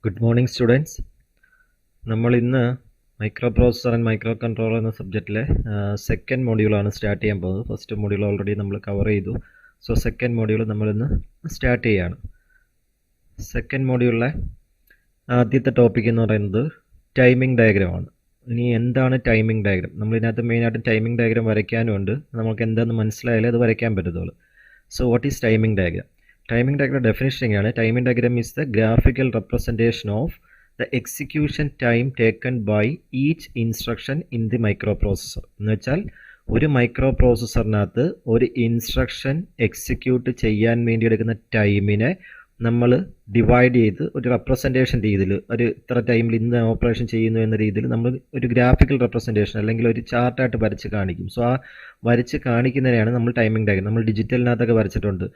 Good morning students. നമ്മൾ ഇന്ന് micro processor and micro controller എന്ന സബ്ജക്റ്റിലെ സെക്കൻഡ് മോഡ്യൂളാണ് സ്റ്റാർട്ട് ചെയ്യാൻ പോകുന്നത്. ഫസ്റ്റ് മോഡ്യൂൾ ഓൾറെഡി നമ്മൾ കവർ ചെയ്തു. സോ സെക്കൻഡ് മോഡ്യൂൾ നമ്മളിന്ന് സ്റ്റാർട്ട് ചെയ്യുകയാണ്. സെക്കൻഡ് മോഡ്യൂളിലെ ആദ്യത്തെ ടോപ്പിക് എന്ന് പറയുന്നത് ടൈമിംഗ് ഡയഗ്രമാണ്. ഇനി എന്താണ് ടൈമിംഗ് ഡയഗ്രം? നമ്മളിതിനകത്ത് മെയിനായിട്ട് ടൈമിംഗ് ഡയഗ്രം വരയ്ക്കാനുമുണ്ട്. നമുക്ക് എന്താണെന്ന് മനസ്സിലായാലേ അത് വരയ്ക്കാൻ പറ്റത്തുള്ളൂ. So what is timing diagram? Timing diagram definition എങ്ങനെയാണ്? Timing diagram is the graphical representation of the execution time taken by each instruction in the microprocessor. എന്ന് വെച്ചാൽ ഒരു മൈക്രോ പ്രോസസ്സറിനകത്ത് ഒരു ഇൻസ്ട്രക്ഷൻ എക്സിക്യൂട്ട് ചെയ്യാൻ വേണ്ടി എടുക്കുന്ന ടൈമിനെ നമ്മൾ ഡിവൈഡ് ചെയ്ത് ഒരു റെപ്രസെൻറ്റേഷൻ രീതിയിൽ ഒരു ഇത്ര ടൈമിൽ ഇന്ന് ഓപ്പറേഷൻ ചെയ്യുന്നു എന്ന രീതിയിൽ നമ്മൾ ഒരു ഗ്രാഫിക്കൽ റെപ്രസെൻറ്റേഷൻ അല്ലെങ്കിൽ ഒരു ചാർട്ടായിട്ട് വരച്ച് കാണിക്കും. സോ ആ വരച്ച് കാണിക്കുന്നതിനെയാണ് നമ്മൾ ടൈമിംഗ് ഡയഗ്രം. നമ്മൾ ഡിജിറ്റലിനകത്തൊക്കെ വരച്ചിട്ടുണ്ട്.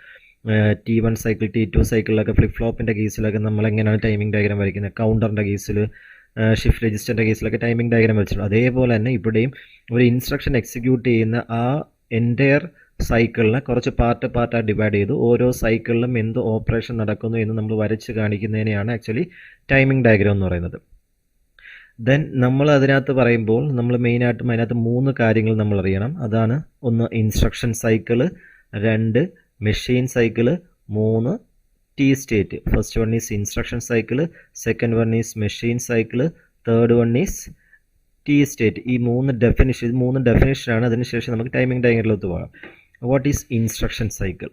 T1 സൈക്കിൾ, T2 സൈക്കിളിലൊക്കെ ഫ്ലിപ്പ് ഫ്ലോപ്പിൻ്റെ കേസിലൊക്കെ നമ്മൾ എങ്ങനെയാണ് ടൈമിംഗ് ഡയഗ്രം വരയ്ക്കുന്നത്, കൗണ്ടറിൻ്റെ കേസിൽ, ഷിഫ്റ്റ് രജിസ്റ്ററിൻ്റെ കേസിലൊക്കെ ടൈമിംഗ് ഡയഗ്രം വരച്ചിട്ടുണ്ട്. അതേപോലെ തന്നെ ഇവിടെയും ഒരു ഇൻസ്ട്രക്ഷൻ എക്സിക്യൂട്ട് ചെയ്യുന്ന ആ എൻറ്റയർ സൈക്കിളിനെ കുറച്ച് പാർട്ടായിട്ട് ഡിവൈഡ് ചെയ്തു ഓരോ സൈക്കിളിലും എന്ത് ഓപ്പറേഷൻ നടക്കുന്നു എന്ന് നമ്മൾ വരച്ച് കാണിക്കുന്നതിനെയാണ് ആക്ച്വലി ടൈമിംഗ് ഡയഗ്രം എന്ന് പറയുന്നത്. ദെൻ നമ്മൾ അതിനകത്ത് പറയുമ്പോൾ നമ്മൾ മെയിനായിട്ടും അതിനകത്ത് 3 കാര്യങ്ങൾ നമ്മൾ അറിയണം. അതാണ് ഒന്ന് instruction cycle, 2 machine cycle, 3 T state. First one is instruction cycle, second one is machine cycle, third one is T state. ഈ 3 ഡെഫിനിഷനാണ്. അതിനുശേഷം നമുക്ക് ടൈമിംഗ് ഡയഗ്രാമിലോട്ട് പോകാം. What is instruction cycle?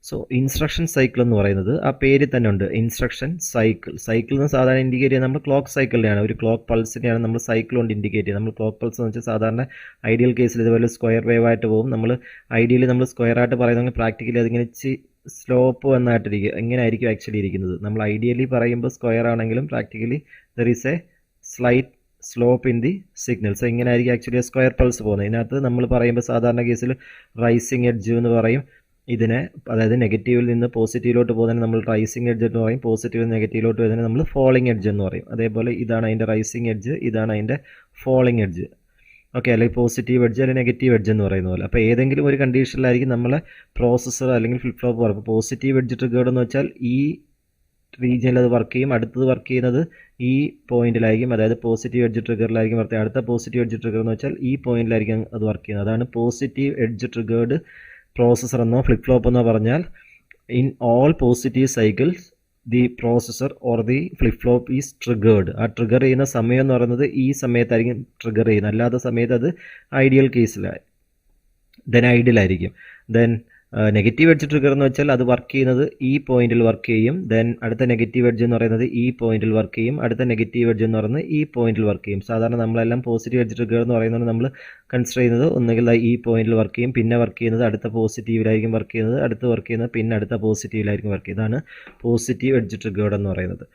So instruction cycle എന്ന് പറയുന്നത് ആ പേര് തന്നെ ഉണ്ട്, ഇൻസ്ട്രക്ഷൻ സൈക്കിൾ. സൈക്കിൾ എന്ന് സാധാരണ ഇൻഡിക്കേറ്റ് ചെയ്യുന്നത് നമ്മൾ ക്ലോക്ക് സൈക്കിളിനെയാണ്, ഒരു ക്ലോക്ക് പൾസിനെയാണ് നമ്മൾ സൈക്കിൾ കൊണ്ട് ഇൻഡിക്കേറ്റ് ചെയ്യുന്നത്. നമ്മൾ ക്ലോക്ക് പൾസ് എന്ന് വെച്ചാൽ സാധാരണ ഐഡിയൽ കേസിൽ ഇതുപോലെ സ്ക്വയർ വേവ് ആയിട്ട് പോകും. നമ്മൾ ഐഡിയലി നമ്മൾ സ്ക്വയർ ആയിട്ട് പറയുന്നെങ്കിൽ പ്രാക്ടിക്കലി അതിങ്ങനെ സ്ലോപ്പ് വന്നായിട്ടിരിക്കുക. എങ്ങനെ ആയിരിക്കും ആക്ച്വലി ഇരിക്കുന്നത്? നമ്മൾ ഐഡിയലി പറയുമ്പോൾ സ്ക്വയർ ആണെങ്കിലും practically there is a slight slope in the signal. So ഇങ്ങനെ ആയിരിക്കും ആക്ച്വലി സ്ക്വയർ പൾസ് പോകുന്നത്. ഇതിനകത്ത് നമ്മൾ പറയുമ്പോൾ സാധാരണ കേസിൽ റൈസിങ് എഡ്ജ് എന്ന് പറയും ഇതിനെ, അതായത് നെഗറ്റീവിൽ നിന്ന് പോസിറ്റീവിലോട്ട് പോകുന്നതിന് നമ്മൾ റൈസിങ് എഡ്ജ് എന്ന് പറയും, പോസിറ്റീവിൽ നെഗറ്റീവിലോട്ട് വരുന്നതിന് നമ്മൾ ഫോളിങ് എഡ്ജ് എന്ന് പറയും. അതേപോലെ ഇതാണ് അതിൻ്റെ റൈസിങ് എഡ്ജ്, ഇതാണ് അതിൻ്റെ ഫോളിങ് എഡ്ജ്. ഓക്കെ, അല്ലെങ്കിൽ പോസിറ്റീവ് എഡ്ജ് അല്ലെങ്കിൽ നെഗറ്റീവ് എഡ്ജ് എന്ന് പറയുന്ന പോലെ. അപ്പോൾ ഏതെങ്കിലും ഒരു കണ്ടീഷനിലായിരിക്കും നമ്മളെ പ്രോസസ്സർ അല്ലെങ്കിൽ ഫ്ലിപ്പ് ഫ്ലോപ്പ് പറയും. അപ്പോൾ പോസിറ്റീവ് എഡ്ജ് ട്രിഗേർഡ് എന്ന് വെച്ചാൽ ഈ റീജിയനിൽ അത് വർക്ക് ചെയ്യും, അടുത്തത് വർക്ക് ചെയ്യുന്നത് ഈ പോയിന്റിലായിരിക്കും, അതായത് പോസിറ്റീവ് എഡ്ജ് ട്രിഗറിലായിരിക്കും വർക്ക് ചെയ്യുക. അടുത്ത പോസിറ്റീവ് എഡ്ജ് ട്രിഗർ എന്ന് വെച്ചാൽ ഈ പോയിന്റിലായിരിക്കും അത് വർക്ക് ചെയ്യുന്നത്. അതാണ് പോസിറ്റീവ് എഡ്ജ് ട്രിഗേർഡ് പ്രോസസ്സർ എന്നോ ഫ്ലിപ്പ് ഫ്ലോപ്പ് എന്നോ പറഞ്ഞാൽ in all positive cycles the processor or the flip flop is triggered. ആ ട്രിഗർ ചെയ്യുന്ന സമയം എന്ന് പറയുന്നത് ഈ സമയത്തായിരിക്കും ട്രിഗർ ചെയ്യുന്നത്, അല്ലാത്ത സമയത്ത് അത് ഐഡിയൽ കേസിലായി ഐഡിയലായിരിക്കും. ദെൻ നെഗറ്റീവ് എഡ്ജ് ട്രിഗർ എന്ന് വെച്ചാൽ അത് വർക്ക് ചെയ്യുന്നത് ഈ പോയിന്റിൽ വർക്ക് ചെയ്യും. ദെൻ അടുത്ത നെഗറ്റീവ് എഡ്ജ് എന്ന് പറയുന്നത് ഈ പോയിന്റിൽ വർക്ക് ചെയ്യും. അടുത്ത നെഗറ്റീവ് എഡ്ജ് എന്ന് പറയുന്നത് ഈ പോയിന്റിൽ വർക്ക് ചെയ്യും. സാധാരണ നമ്മളെല്ലാം പോസിറ്റീവ് എഡ്ജ് ട്രിഗർ എന്ന് പറയുന്നത് നമ്മൾ കൺസിഡർ ചെയ്യുന്നത് ഒന്നുകിൽ ഈ പോയിന്റിൽ വർക്ക് ചെയ്യും, പിന്നെ വർക്ക് ചെയ്യുന്നത് അടുത്ത പോസിറ്റീവിലായിരിക്കും വർക്ക് ചെയ്യുന്നത്, അടുത്ത് വർക്ക് ചെയ്യുന്നത് പിന്നെ അടുത്ത പോസിറ്റീവിലായിരിക്കും വർക്ക് ചെയ്യുന്നത്. ഇതാണ് പോസിറ്റീവ് എഡ്ജ് ട്രിഗേർഡ് എന്ന് പറയുന്നത്.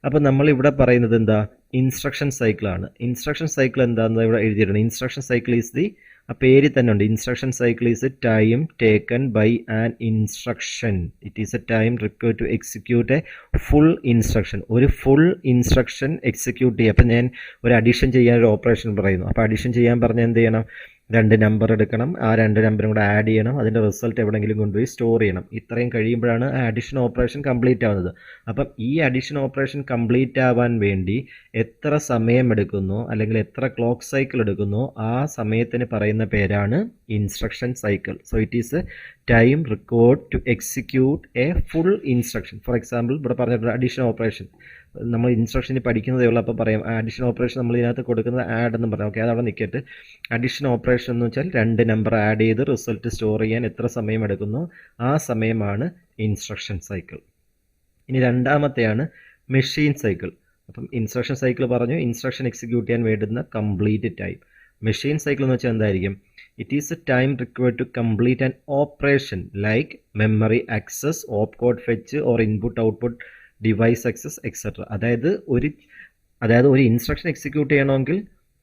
അപ്പോൾ നമ്മളിവിടെ പറയുന്നത് എന്താ? ഇൻസ്ട്രക്ഷൻ സൈക്കിളാണ്. ഇൻസ്ട്രക്ഷൻ സൈക്കിൾ എന്താണെന്ന് ഇവിടെ എഴുതിയിട്ടുണ്ട്. ഇൻസ്ട്രക്ഷൻ സൈക്കിൾ ഈസ് ദി, ആ പേര് തന്നെ ഉണ്ട്, instruction cycle is a time taken by an instruction. It is a time required to execute a full instruction. ഒരു ഫുൾ ഇൻസ്ട്രക്ഷൻ എക്സിക്യൂട്ട് ചെയ്യുക. അപ്പം ഞാൻ ഒരു അഡീഷൻ ചെയ്യാൻ ഒരു ഓപ്പറേഷൻ പറയുന്നു. അപ്പോൾ അഡീഷൻ ചെയ്യാൻ പറഞ്ഞാൽ എന്ത് ചെയ്യണം? 2 നമ്പർ എടുക്കണം, ആ 2 നമ്പറും കൂടെ ആഡ് ചെയ്യണം, അതിൻ്റെ റിസൾട്ട് എവിടെയെങ്കിലും കൊണ്ടുപോയി സ്റ്റോർ ചെയ്യണം. ഇത്രയും കഴിയുമ്പോഴാണ് ആ അഡീഷൻ ഓപ്പറേഷൻ കംപ്ലീറ്റ് ആവുന്നത്. അപ്പം ഈ അഡീഷൻ ഓപ്പറേഷൻ കംപ്ലീറ്റ് ആവാൻ വേണ്ടി എത്ര സമയം എടുക്കുന്നു അല്ലെങ്കിൽ എത്ര ക്ലോക്ക് സൈക്കിൾ എടുക്കുന്നു ആ സമയത്തിന് പറയുന്ന പേരാണ് instruction cycle. So it is a time required to execute a full instruction. For example ഇവിടെ പറഞ്ഞിട്ടുണ്ട് അഡീഷൻ ഓപ്പറേഷൻ. നമ്മൾ ഇൻസ്ട്രക്ഷനിൽ പഠിക്കുന്നതേ ഉള്ളൂ. അപ്പോൾ പറയാം അഡീഷൻ ഓപ്പറേഷൻ നമ്മൾ ഇതിനകത്ത് കൊടുക്കുന്നത് ആഡ് എന്ന് പറയാം. ഓക്കെ, അതവിടെ നിൽക്കട്ടെ. അഡീഷൻ ഓപ്പറേഷൻ എന്ന് വെച്ചാൽ 2 നമ്പർ ആഡ് ചെയ്ത് റിസൾട്ട് സ്റ്റോർ ചെയ്യാൻ എത്ര സമയം എടുക്കുന്നു ആ സമയമാണ് ഇൻസ്ട്രക്ഷൻ സൈക്കിൾ. ഇനി രണ്ടാമത്തെയാണ് മെഷീൻ സൈക്കിൾ. അപ്പം ഇൻസ്ട്രക്ഷൻ സൈക്കിൾ പറഞ്ഞു, ഇൻസ്ട്രക്ഷൻ എക്സിക്യൂട്ട് ചെയ്യാൻ വേണ്ടുന്ന കംപ്ലീറ്റ് ടൈം. മെഷീൻ സൈക്കിൾ എന്ന് വെച്ചാൽ എന്തായിരിക്കും? It is a time required to complete an operation like memory access, op code fetch or input output device access etcetera. അതായത് ഒരു instruction execute ചെയ്യണമെങ്കിൽ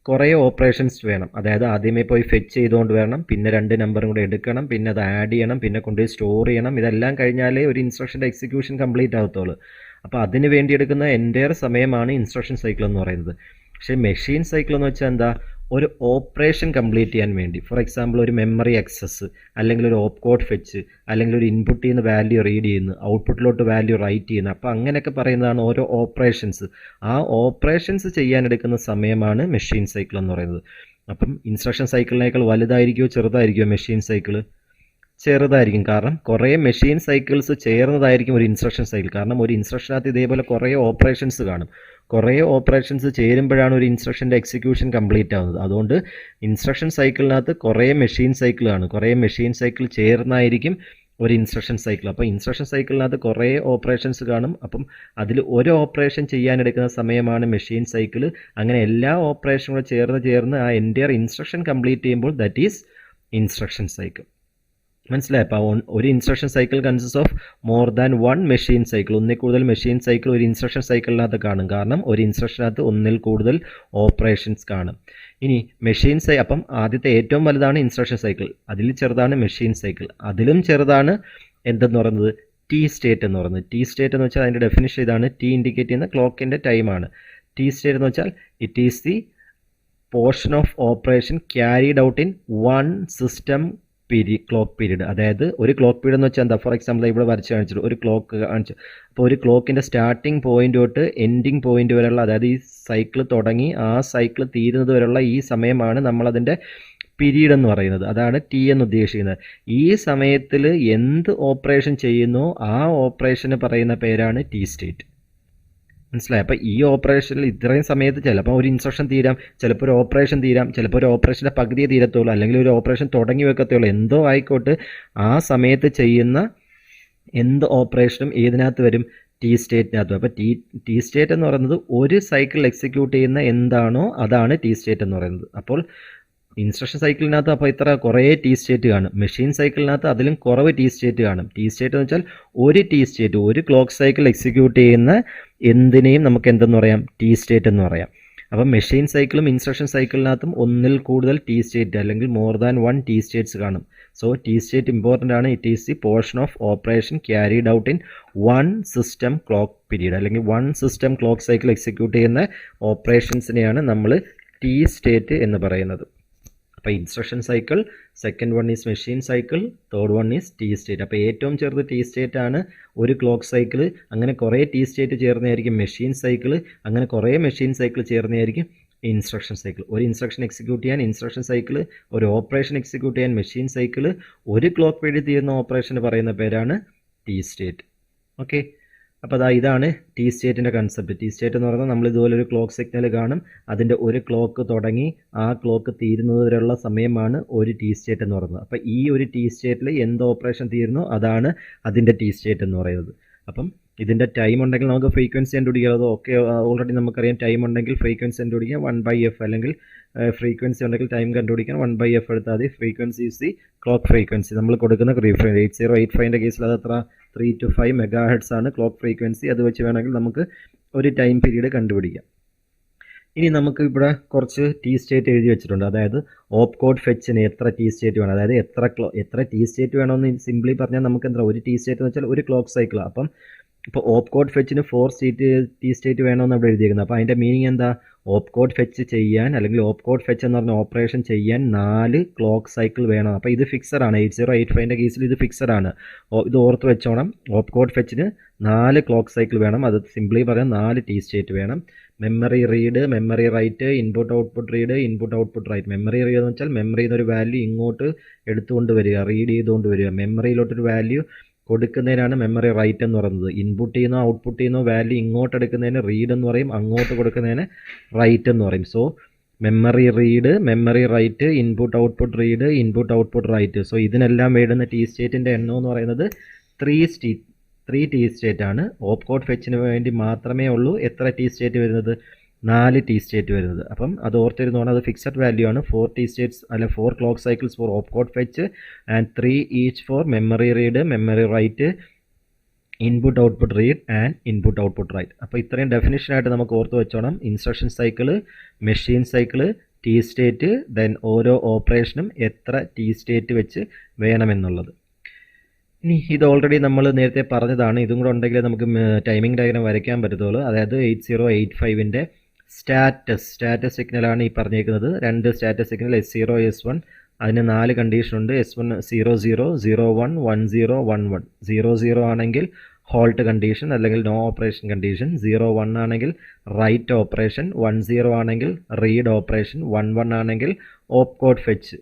കുറേ ഓപ്പറേഷൻസ് വേണം. അതായത് ആദ്യമേ പോയി ഫെച്ച് ചെയ്തുകൊണ്ട് വരണം, പിന്നെ 2 നമ്പറും കൂടെ എടുക്കണം, പിന്നെ അത് ആഡ് ചെയ്യണം, പിന്നെ കൊണ്ടുപോയി സ്റ്റോർ ചെയ്യണം. ഇതെല്ലാം കഴിഞ്ഞാലേ ഒരു ഇൻസ്ട്രക്ഷൻ്റെ എക്സിക്യൂഷൻ കംപ്ലീറ്റ് ആകത്തുള്ളൂ. അപ്പോൾ അതിന് വേണ്ടി എടുക്കുന്ന എൻ്റയർ സമയമാണ് ഇൻസ്ട്രക്ഷൻ സൈക്കിൾ എന്ന് പറയുന്നത്. പക്ഷേ മെഷീൻ സൈക്കിൾ എന്ന് വെച്ചാൽ എന്താ? ഒരു ഓപ്പറേഷൻ കംപ്ലീറ്റ് ചെയ്യാൻ വേണ്ടി, ഫോർ എക്സാമ്പിൾ ഒരു മെമ്മറി ആക്സസ്, അല്ലെങ്കിൽ ഒരു ഓപ്പ് കോഡ് ഫെച്ച്, അല്ലെങ്കിൽ ഒരു ഇൻപുട്ടിൽ നിന്ന് വാല്യൂ റീഡ് ചെയ്യുന്നു, ഔട്ട്പുട്ടിലോട്ട് വാല്യൂ റൈറ്റ് ചെയ്യുന്നു. അപ്പോൾ അങ്ങനെയൊക്കെ പറയുന്നതാണ് ഓരോ ഓപ്പറേഷൻസ്. ആ ഓപ്പറേഷൻസ് ചെയ്യാനെടുക്കുന്ന സമയമാണ് മെഷീൻ സൈക്കിൾ എന്ന് പറയുന്നത്. അപ്പം ഇൻസ്ട്രക്ഷൻ സൈക്കിളിനേക്കാൾ വലുതായിരിക്കുമോ ചെറുതായിരിക്കുമോ മെഷീൻ സൈക്കിൾ? ചെറുതായിരിക്കും. കാരണം കുറേ മെഷീൻ സൈക്കിൾസ് ചേർന്നതായിരിക്കും ഒരു ഇൻസ്ട്രക്ഷൻ സൈക്കിൾ. കാരണം ഒരു ഇൻസ്ട്രക്ഷനകത്ത് ഇതേപോലെ കുറേ ഓപ്പറേഷൻസ് കാണും. കുറേ ഓപ്പറേഷൻസ് ചേരുമ്പോഴാണ് ഒരു ഇൻസ്ട്രക്ഷൻ്റെ എക്സിക്യൂഷൻ കംപ്ലീറ്റ് ആവുന്നത്. അതുകൊണ്ട് ഇൻസ്ട്രക്ഷൻ സൈക്കിളിനകത്ത് കുറേ മെഷീൻ സൈക്കിൾ കാണും. കുറേ മെഷീൻ സൈക്കിൾ ചേർന്നായിരിക്കും ഒരു ഇൻസ്ട്രക്ഷൻ സൈക്കിൾ. അപ്പോൾ ഇൻസ്ട്രക്ഷൻ സൈക്കിളിനകത്ത് കുറേ ഓപ്പറേഷൻസ് കാണും. അപ്പം അതിൽ ഒരു ഓപ്പറേഷൻ ചെയ്യാനെടുക്കുന്ന സമയമാണ് മെഷീൻ സൈക്കിൾ. അങ്ങനെ എല്ലാ ഓപ്പറേഷനും ചേർന്ന് ആ എൻറ്റയർ ഇൻസ്ട്രക്ഷൻ കംപ്ലീറ്റ് ചെയ്യുമ്പോൾ ദാറ്റ് ഈസ് ഇൻസ്ട്രക്ഷൻ സൈക്കിൾ. മനസ്സിലായി? അപ്പോൾ ഒരു instruction cycle consist of more than one machine cycle. ഒന്നിൽ കൂടുതൽ മെഷീൻ സൈക്കിൾ ഒരു ഇൻസ്ട്രക്ഷൻ സൈക്കിളിനകത്ത് കാണും. കാരണം ഒരു ഇൻസ്ട്രക്ഷനകത്ത് ഒന്നിൽ കൂടുതൽ ഓപ്പറേഷൻസ് കാണും. ഇനി മെഷീൻ അപ്പം ആദ്യത്തെ ഏറ്റവും വലുതാണ് ഇൻസ്ട്രക്ഷൻ സൈക്കിൾ, അതിൽ ചെറുതാണ് മെഷീൻ സൈക്കിൾ, അതിലും ചെറുതാണ് എന്തെന്ന് പറയുന്നത് ടി സ്റ്റേറ്റ് എന്ന് പറയുന്നത്. ടി സ്റ്റേറ്റ് എന്ന് വെച്ചാൽ അതിൻ്റെ ഡെഫിനിഷൻ ഇതാണ്. ടി ഇൻഡിക്കേറ്റ് ചെയ്യുന്ന ക്ലോക്കിൻ്റെ ടൈമാണ്. ടി സ്റ്റേറ്റ് എന്ന് വെച്ചാൽ it is the portion of operation carried out in one system clock period. അതായത് ഒരു ക്ലോക്ക് പീരീഡ് എന്ന് വെച്ചാൽ എന്താ, ഫോർ എക്സാമ്പിൾ ഇവിടെ വരച്ച് കാണിച്ചിട്ട് ഒരു ക്ലോക്ക് കാണിച്ചു. അപ്പോൾ ഒരു ക്ലോക്കിൻ്റെ സ്റ്റാർട്ടിങ് പോയിന്റ് തൊട്ട് എൻഡിങ് പോയിന്റ് വരെയുള്ള, അതായത് ഈ സൈക്കിൾ തുടങ്ങി ആ സൈക്കിൾ തീരുന്നത് വരെയുള്ള ഈ സമയമാണ് നമ്മളതിൻ്റെ പീരീഡ് എന്ന് പറയുന്നത്. അതാണ് ടി എന്ന് ഉദ്ദേശിക്കുന്നത്. ഈ സമയത്തിൽ എന്ത് ഓപ്പറേഷൻ ചെയ്യുന്നോ ആ ഓപ്പറേഷന് പറയുന്ന പേരാണ് ടി സ്റ്റേറ്റ്. മനസ്സിലായി? അപ്പോൾ ഈ ഓപ്പറേഷനിൽ ഇത്രയും സമയത്ത് ചിലപ്പോൾ ഒരു ഇൻസ്ട്രക്ഷൻ തീരാം, ചിലപ്പോൾ ഒരു ഓപ്പറേഷൻ തീരാം, ചിലപ്പോൾ ഒരു ഓപ്പറേഷൻ്റെ പകുതിയെ തീരത്തുള്ളൂ, അല്ലെങ്കിൽ ഒരു ഓപ്പറേഷൻ തുടങ്ങി വെക്കത്തുള്ളൂ. എന്തോ ആയിക്കോട്ടെ, ആ സമയത്ത് ചെയ്യുന്ന എന്ത് ഓപ്പറേഷനും ഏതിനകത്ത് വരും? ടി സ്റ്റേറ്റിനകത്ത്. അപ്പോൾ ടി സ്റ്റേറ്റ് എന്ന് പറയുന്നത് ഒരു സൈക്കിൾ എക്സിക്യൂട്ട് ചെയ്യുന്ന എന്താണോ അതാണ് ടി സ്റ്റേറ്റ് എന്ന് പറയുന്നത്. അപ്പോൾ ഇൻസ്ട്രക്ഷൻ സൈക്കിളിനകത്ത് അപ്പോൾ ഇത്ര കുറേ ടി സ്റ്റേറ്റ് കാണും. മെഷീൻ സൈക്കിളിനകത്ത് അതിലും കുറവ് ടി സ്റ്റേറ്റ് കാണും. ടി സ്റ്റേറ്റ് എന്ന് വെച്ചാൽ ഒരു ടി സ്റ്റേറ്റ്, ഒരു ക്ലോക്ക് സൈക്കിൾ എക്സിക്യൂട്ട് ചെയ്യുന്ന എന്തിനേയും നമുക്ക് എന്തെന്ന് പറയാം? ടി സ്റ്റേറ്റ് എന്ന് പറയാം. അപ്പം മെഷീൻ സൈക്കിളും ഇൻസ്ട്രക്ഷൻ സൈക്കിളിനകത്തും ഒന്നിൽ കൂടുതൽ ടി സ്റ്റേറ്റ് അല്ലെങ്കിൽ more than one T states കാണും. സോ ടി സ്റ്റേറ്റ് ഇമ്പോർട്ടൻ്റ് ആണ്. It is the portion of operation carried out in one system clock period, അല്ലെങ്കിൽ one system clock cycle execute ചെയ്യുന്ന ഓപ്പറേഷൻസിനെയാണ് നമ്മൾ ടി സ്റ്റേറ്റ് എന്ന് പറയുന്നത്. അപ്പോൾ instruction cycle, second one is machine cycle, third one is T state. അപ്പോൾ ഏറ്റവും ചെറുത് ടി സ്റ്റേറ്റ് ആണ് ഒരു ക്ലോക്ക് സൈക്കിൾ. അങ്ങനെ കുറേ ടി സ്റ്റേറ്റ് ചേർന്നതായിരിക്കും മെഷീൻ സൈക്കിൾ. അങ്ങനെ കുറേ മെഷീൻ സൈക്കിൾ ചേർന്നതായിരിക്കും ഇൻസ്ട്രക്ഷൻ സൈക്കിൾ. ഒരു ഇൻസ്ട്രക്ഷൻ എക്സിക്യൂട്ട് ചെയ്യാൻ ഇൻസ്ട്രക്ഷൻ സൈക്കിൾ, ഒരു ഓപ്പറേഷൻ എക്സിക്യൂട്ട് ചെയ്യാൻ മെഷീൻ സൈക്കിൾ, ഒരു ക്ലോക്ക് പീരീഡ് തീരുന്ന ഓപ്പറേഷന് പറയുന്ന പേരാണ് ടി സ്റ്റേറ്റ്. ഓക്കെ, അപ്പോൾ ഇതാണ് ടി സ്റ്റേറ്റിൻ്റെ കൺസെപ്റ്റ്. ടി സ്റ്റേറ്റ് എന്ന് പറയുന്നത് നമ്മൾ ഇതുപോലെ ഒരു ക്ലോക്ക് സിഗ്നൽ കാണും, അതിൻ്റെ ഒരു ക്ലോക്ക് തുടങ്ങി ആ ക്ലോക്ക് തീരുന്നത് വരെയുള്ള സമയമാണ് ഒരു ടി സ്റ്റേറ്റ് എന്ന് പറയുന്നത്. അപ്പോൾ ഈ ഒരു ടി സ്റ്റേറ്റിൽ എന്ത് ഓപ്പറേഷൻ തീരുന്നോ അതാണ് അതിൻ്റെ ടി സ്റ്റേറ്റ് എന്ന് പറയുന്നത്. അപ്പം ഇതിൻ്റെ ടൈം ഉണ്ടെങ്കിൽ നമുക്ക് ഫ്രീക്വൻസി കണ്ടുപിടിക്കാം. അത് ഓക്കെ, ഓൾറെഡി നമുക്കറിയാം. ടൈം ഉണ്ടെങ്കിൽ ഫ്രീക്വൻസി കണ്ടുപിടിക്കാം 1/f, അല്ലെങ്കിൽ ഫ്രീക്വൻസി ഉണ്ടെങ്കിൽ ടൈം കണ്ടുപിടിക്കാൻ 1/f എടുത്താൽ മതി. Frequency is the clock frequency. നമ്മൾ കൊടുക്കുന്ന 8085ൻ്റെ കേസിൽ അത് എത്ര 3 to 5 MHz ആണ് ക്ലോക്ക് ഫ്രീക്വൻസി. അത് വെച്ച് വേണമെങ്കിൽ നമുക്ക് ഒരു ടൈം പീരീഡ് കണ്ടുപിടിക്കാം. ഇനി നമുക്ക് ഇവിടെ കുറച്ച് ടി സ്റ്റേറ്റ് എഴുതി വെച്ചിട്ടുണ്ട്. അതായത് ഓപ്പ് കോഡ് ഫെച്ചിന് എത്ര ടി സ്റ്റേറ്റ് വേണം, അതായത് എത്ര ടി സ്റ്റേറ്റ് വേണമെന്ന് സിംപ്ലി പറഞ്ഞാൽ നമുക്ക് എന്താ, ഒരു ടി സ്റ്റേറ്റ് എന്ന് വെച്ചാൽ ഒരു ക്ലോക്ക് സൈക്കിളാണ്. അപ്പം ഇപ്പോൾ ഓപ്പ് കോഡ് ഫെച്ചിന് 4 ടി സ്റ്റേറ്റ് വേണമെന്ന് അവിടെ എഴുതിയിരിക്കുന്നത്. അപ്പോൾ അതിൻ്റെ മീനിങ് എന്താ? ഓപ്പ് കോഡ് ഫെച്ച് ചെയ്യാൻ, അല്ലെങ്കിൽ ഓപ്പ് കോഡ് ഫെച്ച് എന്ന് പറഞ്ഞ ഓപ്പറേഷൻ ചെയ്യാൻ 4 ക്ലോക്ക് സൈക്കിൾ വേണം. അപ്പോൾ ഇത് ഫിക്സഡ് ആണ്. 8085ൻ്റെ കേസിൽ ഇത് ഫിക്സഡ് ആണ്. ഇത് ഓർത്ത് വെച്ചോണം. ഓപ്പ് കോഡ് ഫെച്ചിന് 4 ക്ലോക്ക് സൈക്കിൾ വേണം. അത് സിംപ്ലി പറയാൻ 4 ടി സ്റ്റേറ്റ് വേണം. Memory read, memory write, input output read, input output write. Memory read എന്ന് വെച്ചാൽ മെമ്മറിയിൽ നിന്നൊരു വാല്യൂ ഇങ്ങോട്ട് എടുത്തുകൊണ്ട് വരിക, റീഡ് ചെയ്തുകൊണ്ട് വരിക. മെമ്മറിയിലോട്ടൊരു വാല്യൂ കൊടുക്കുന്നതിനാണ് മെമ്മറി റൈറ്റ് എന്ന് പറയുന്നത്. ഇൻപുട്ട് ചെയ്യുന്നോ ഔട്ട്പുട്ട് ചെയ്യുന്നോ വാല്യൂ ഇങ്ങോട്ട് എടുക്കുന്നതിന് റീഡ് എന്ന് പറയും, അങ്ങോട്ട് കൊടുക്കുന്നതിന് റൈറ്റ് എന്ന് പറയും. So memory read, memory write, input output read, input output write. So ഇതിനെല്ലാം വേണ്ടുന്ന ടി സ്റ്റേറ്റിൻ്റെ എണ്ണം എന്ന് പറയുന്നത് 3 ടി സ്റ്റേറ്റ് ആണ്. ഓപ്പ് കോഡ് ഫെച്ചിന് വേണ്ടി മാത്രമേ ഉള്ളൂ എത്ര ടി സ്റ്റേറ്റ് വരുന്നത്? 4 ടി സ്റ്റേറ്റ് വരുന്നത്. അപ്പം അത് ഓർത്തിരുന്നോണം, അത് ഫിക്സഡ് വാല്യൂ ആണ്. 4 ടി സ്റ്റേറ്റ്സ് അല്ലെ 4 clock cycles for op code fetch and 3 each for memory read, memory write, input output read and input output write. അപ്പോൾ ഇത്രയും ഡെഫിനിഷനായിട്ട് നമുക്ക് ഓർത്ത് വെച്ചോണം. Instruction cycle, machine cycle, T state, then ഓരോ ഓപ്പറേഷനും എത്ര ടി സ്റ്റേറ്റ് വെച്ച് വേണമെന്നുള്ളത്. ഇനി ഇത് ഓൾറെഡി നമ്മൾ നേരത്തെ പറഞ്ഞതാണ്. ഇതും കൂടെ ഉണ്ടെങ്കിൽ നമുക്ക് ടൈമിംഗ് ഡയഗ്രാം വരയ്ക്കാൻ പറ്റത്തുള്ളൂ. അതായത് 8085ൻ്റെ സ്റ്റാറ്റസ് സിഗ്നലാണ് ഈ പറഞ്ഞേക്കുന്നത്. രണ്ട് സ്റ്റാറ്റസ് സിഗ്നൽ S0 S1. അതിന് 4 കണ്ടീഷൻ ഉണ്ട്. S1 0 0 0 1 1 0 1 1. 0 0 ആണെങ്കിൽ ഹോൾട്ട് കണ്ടീഷൻ അല്ലെങ്കിൽ നോ ഓപ്പറേഷൻ കണ്ടീഷൻ. 0 1 ആണെങ്കിൽ റൈറ്റ് ഓപ്പറേഷൻ. 1 0 ആണെങ്കിൽ റീഡ് ഓപ്പറേഷൻ. 1 1 ആണെങ്കിൽ ഓപ്പ് code fetch.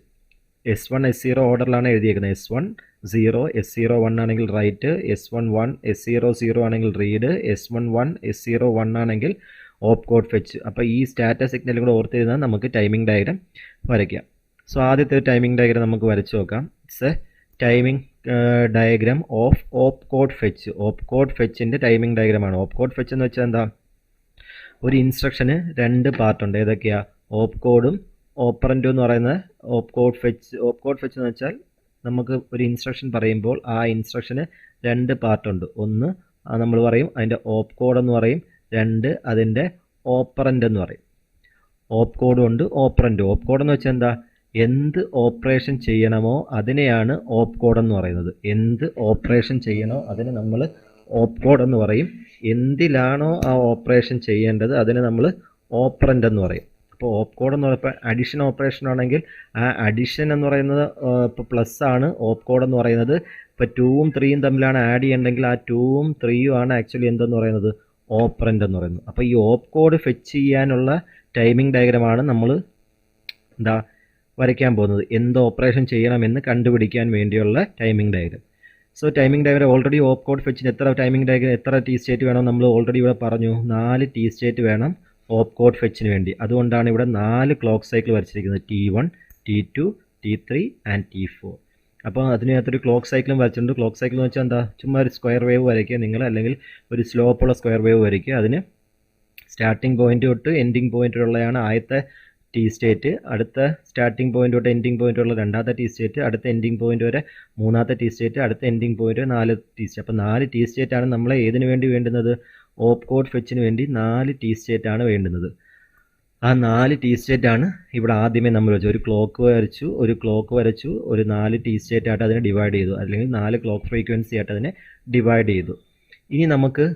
S1 S0 ഓർഡറിലാണ് എഴുതിയേക്കുന്നത്. S1 0 S0 1 ആണെങ്കിൽ റൈറ്റ്, S1 1 S0 0 ആണെങ്കിൽ റീഡ്, S1 1 S0 1 ആണെങ്കിൽ ഓപ്പ് കോഡ് ഫെച്ച്. അപ്പോൾ ഈ സ്റ്റാറ്റസ് സിഗ്നൽ കൂടെ ഓർത്തിരുന്നാൽ നമുക്ക് ടൈമിംഗ് ഡയഗ്രാം വരയ്ക്കാം. സോ ആദ്യത്തെ ടൈമിംഗ് ഡയഗ്രാം നമുക്ക് വരച്ച് നോക്കാം. It's a timing diagram of op code fetch. Op code ഫെച്ചിൻ്റെ ടൈമിംഗ് ഡയഗ്രാമാണ്. ഓപ്പ് കോഡ് ഫെച്ച് എന്ന് വെച്ചാൽ എന്താ? ഒരു ഇൻസ്ട്രക്ഷന് 2 പാർട്ടുണ്ട്. ഏതൊക്കെയാണ്? ഓപ്പ് കോഡും ഓപ്പറൻറ്റും എന്ന് പറയുന്ന ഓപ്പ് കോഡ് ഫെച്ച് എന്ന് വെച്ചാൽ നമുക്ക് ഒരു ഇൻസ്ട്രക്ഷൻ പറയുമ്പോൾ ആ ഇൻസ്ട്രക്ഷന് 2 പാർട്ടുണ്ട്. ഒന്ന് നമ്മൾ പറയും അതിൻ്റെ ഓപ്പ് കോഡ് എന്ന് പറയും, 2 അതിൻ്റെ ഓപ്പറൻ്റ് എന്ന് പറയും. ഓപ്പ് കോഡും ഉണ്ട്, ഓപ്പറൻറ്റും. ഓപ്പ് കോഡ് എന്ന് വെച്ചാൽ എന്താ? എന്ത് ഓപ്പറേഷൻ ചെയ്യണമോ അതിനെയാണ് ഓപ്പ് കോഡ് എന്ന് പറയുന്നത്. എന്ത് ഓപ്പറേഷൻ ചെയ്യണോ അതിന് നമ്മൾ ഓപ്പ് കോഡ് എന്ന് പറയും. എന്തിലാണോ ആ ഓപ്പറേഷൻ ചെയ്യേണ്ടത് അതിന് നമ്മൾ ഓപ്പറൻ്റ് എന്ന് പറയും. അപ്പോൾ ഓപ്പ് കോഡ് എന്ന് പറയുമ്പോൾ അഡിഷൻ ഓപ്പറേഷൻ ആണെങ്കിൽ ആ അഡിഷൻ എന്ന് പറയുന്നത് ഇപ്പോൾ പ്ലസ് ആണ്. ഓപ്പ് കോഡ് എന്ന് പറയുന്നത് ഇപ്പോൾ 2ഉം 3ഉം തമ്മിലാണ് ആഡ് ചെയ്യേണ്ടെങ്കിൽ ആ 2ഉം 3ഉം ആണ് ആക്ച്വലി എന്തെന്ന് പറയുന്നത്? ഓപ്പറൻ്റ് എന്ന് പറയുന്നത്. അപ്പോൾ ഈ ഓപ്പ് കോഡ് ഫെച്ച് ചെയ്യാനുള്ള ടൈമിംഗ് ഡയഗ്രമാണ് നമ്മൾ വരയ്ക്കാൻ പോകുന്നത്. എന്ത് ഓപ്പറേഷൻ ചെയ്യണമെന്ന് കണ്ടുപിടിക്കാൻ വേണ്ടിയുള്ള timing diagram. So timing diagram already op code ഫെച്ചിന് എത്ര ടി സ്റ്റേറ്റ് വേണം നമ്മൾ ഓൾറെഡി ഇവിടെ പറഞ്ഞു. 4 ടി സ്റ്റേറ്റ് വേണം ഓപ്പ് കോഡ് ഫെച്ചിന് വേണ്ടി. അതുകൊണ്ടാണ് ഇവിടെ 4 clock cycle വരച്ചിരിക്കുന്നത്. T1 T2 T3 and T4. അപ്പോൾ അതിനകത്തൊരു ക്ലോക്ക് സൈക്കിളും വരച്ചിട്ടുണ്ട്. ക്ലോക്ക് സൈക്കിൾ എന്ന് വെച്ചാൽ എന്താ? ചുമ്മാ ഒരു സ്ക്വയർ വേവ് വരയ്ക്കുക നിങ്ങൾ, അല്ലെങ്കിൽ ഒരു സ്ലോപ്പുള്ള സ്ക്വയർ വേവ് വരയ്ക്കുക. അതിന് സ്റ്റാർട്ടിംഗ് പോയിന്റ് തൊട്ട് എൻഡിങ് പോയിന്റിലുള്ളതാണ് ആദ്യത്തെ ടി സ്റ്റേറ്റ്, അടുത്ത സ്റ്റാർട്ടിംഗ് പോയിന്റ് തൊട്ട് എൻഡിങ് പോയിന്റ് ഉള്ള രണ്ടാമത്തെ ടി സ്റ്റേറ്റ്, അടുത്ത എൻഡിങ് പോയിന്റ് വരെ മൂന്നാമത്തെ ടി സ്റ്റേറ്റ്, അടുത്ത എൻഡിങ് പോയിന്റ് 4 ടി സ്റ്റേറ്റ്. അപ്പോൾ 4 ടി സ്റ്റേറ്റ് ആണ് നമ്മളെ ഏതിനു വേണ്ടി വേണ്ടുന്നത്? ഓപ്പ് കോഡ് ഫെച്ചിന് വേണ്ടി 4 ടി സ്റ്റേറ്റ് ആണ് വേണ്ടുന്നത്. ആ 4 ടി സ്റ്റേറ്റ് ആണ് ഇവിടെ ആദ്യമേ നമ്മൾ വെച്ചു. ഒരു ക്ലോക്ക് വരച്ചു, ഒരു 4 ടി സ്റ്റേറ്റ് ആയിട്ട് അതിനെ ഡിവൈഡ് ചെയ്തു, അല്ലെങ്കിൽ 4 ക്ലോക്ക് ഫ്രീക്വൻസി ആയിട്ട് അതിനെ ഡിവൈഡ് ചെയ്തു. ഇനി നമുക്ക്